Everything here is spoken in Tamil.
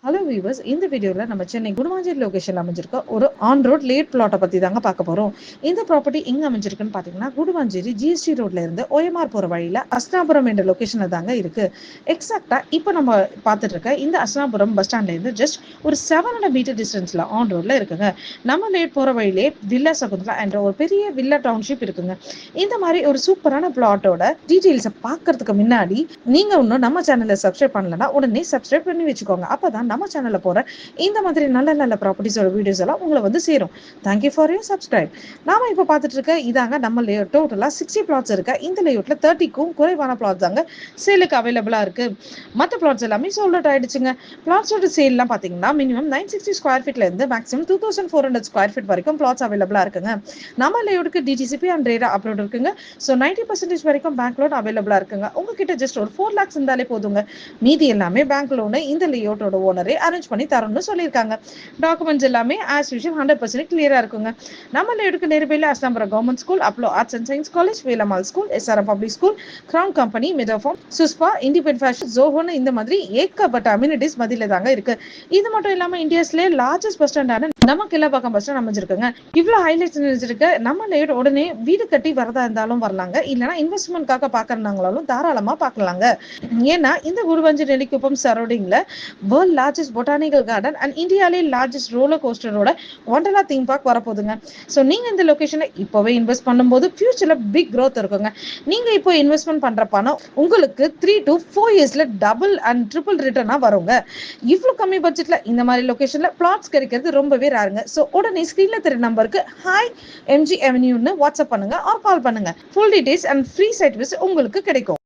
ஹலோ வீவர்ஸ், இந்த வீடியோவில் நம்ம சென்னை குடுவாஞ்சேரி லொகேஷன் அமைஞ்சிருக்க ஒரு ஆன் ரோட் லேட் பிளாட்டை பற்றி தாங்க பார்க்க போகிறோம். இந்த ப்ராப்பர்ட்டி எங்கே அமைஞ்சிருக்குன்னு பார்த்தீங்கன்னா, குடுவாஞ்சேரி ஜிஎஸ்டி ரோட்ல இருந்து ஓஎம்ஆர் போகிற வழியில் அஸ்னாபுரம் என்ற லொகேஷனில் தாங்க இருக்குது. எக்ஸாக்டாக இப்போ நம்ம பார்த்துட்டு இருக்க இந்த அஸ்னாபுரம் பஸ் ஸ்டாண்ட்லேருந்து ஜஸ்ட் ஒரு 700 மீட்டர் டிஸ்டன்ஸில் ஆன் ரோட்ல இருக்குங்க. நம்ம லேட் போகிற வழியிலே வில்லா சகுந்தலா என்ற ஒரு பெரிய வில்லா டவுன்ஷிப் இருக்குங்க. இந்த மாதிரி ஒரு சூப்பரான பிளாட்டோட டீட்டெயில்ஸை பார்க்கறதுக்கு முன்னாடி நீங்கள் இன்னும் நம்ம சேனலை சப்ஸ்கிரைப் பண்ணலன்னா உடனே சப்ஸ்கிரைப் பண்ணி வச்சுக்கோங்க. அப்பதான் நம்ம சேனல்ல போற இந்த மாதிரி நல்ல நல்ல ப்ராப்பர்ட்டிஸோட வீடியோஸ் எல்லாம் உங்களை வந்து சேரும். Thank you for your subscribe. நாம இப்ப பார்த்துட்டு இருக்க இதாங்க நம்ம லேஅவுட். டோட்டலா 60 பிளாட்ஸ் இருக்க இந்த லேஅவுட்ல 30க்கும் குறைவான பிளாட்ஸ் தாங்க சேலுக்கு அவைலபிளா இருக்கு. மற்ற பிளாட்ஸ் எல்லாமே சோல்ட் அவுட் ஆயிடுச்சுங்க. பிளாட்ஸோட சேல்லாம் பாத்தீங்கன்னா மினிமம் 960 ஸ்கொயர் ஃபீட்ல இருந்து மேக்ஸிமம் 2400 ஸ்கொயர் ஃபீட் வரைக்கும் பிளாட்ஸ் அவைலபிளா இருக்குங்க. நம்ம லேஅவுட்க்கு டிடிசிபி அண்ட் ரேரா அப்லோட் இருக்குங்க. ஸோ 90% வரைக்கும் பேங்க் லோன் அவைலபிளா இருக்குங்க. உங்ககிட்ட ஜஸ்ட் ஒரு 4 lakhs இருந்தாலே போதுங்க. மீதி எல்லாமே பேங்க் லோனு இந்த லேஅவுட்டோட ஓனரே அரேஞ்ச் பண்ணி தரணும்னு சொல்லியிருக்காங்க. டாக்குமெண்ட்ஸ் எல்லாமே ஆஸ் யூஷுவல் 100% கிளியரா இருக்குங்க. நம்ம லேஅவுட்க்கு நேர்பையில் Asnapuram government school, Apollo arts and science college, Velammal school, SRM public school, crown company, மெதோஃபார்ம், சுஸ்பா, இண்டிபெண்ட் ஃபேஷன், ஜோஹோன்னு இந்த மாதிரி ஏகப்பட்ட அம்யூனிட்டிஸ் மதியில தாங்க இருக்கு. இது மட்டும் இல்லாம இந்தியாஸ்லேயே லார்ஜஸ்ட் பஸ் ஸ்டாண்டான நம்ம கிளப்பாக்கம் பஸ் ஸ்டாண்ட் அமைஞ்சிருக்குங்க. இவ்வளவு ஹைலைட்ஸ் இருக்க நம்ம லேஅவுட் உடனே வீடு கட்டி வரதா இருந்தாலும் வரலாங்க, இல்லைன்னா இன்வெஸ்ட்மெண்ட்காக பாக்குறாங்களாலும் தாராளமா பார்க்கலாங்க. ஏன்னா இந்த குருவஞ்சு நெல்லிக்குப்பம் சரௌண்டிங்ல world largest botanical garden and இந்தியாலே லார்ஜஸ்ட் ரோலர் கோஸ்டரோட ஒண்டர்லா தீம் பார்க் வரப்போகுதுங்க. ஸோ நீங்க இந்த லொகேஷனை இப்போவே இன்வெஸ்ட் பண்ணும்போது ஃபியூச்சர்ல பிக் க்ரோத் இருக்குங்க. நீங்க இப்போ இன்வெஸ்ட்மெண்ட் பண்ற பணம் உங்களுக்கு 3 to 4 இயர்ஸ்ல டபுள் அண்ட் ட்ரிபிள் ரிட்டர்னா வருங்க. இவ்வளவு கம்மி பட்ஜெட்ல இந்த மாதிரி லொகேஷன்ல பிளாட்ஸ் கிடைக்கிறது ரொம்பவே ராருங்க. ஸோ உடனே ஸ்கிரீன்ல தெரிய நம்பருக்கு ஹாய் எம்ஜி அவென்யூன்னு வாட்ஸ்அப் பண்ணுங்க ஆர் கால் பண்ணுங்க. Full details and free side visit உங்களுக்கு கிடைக்கும்.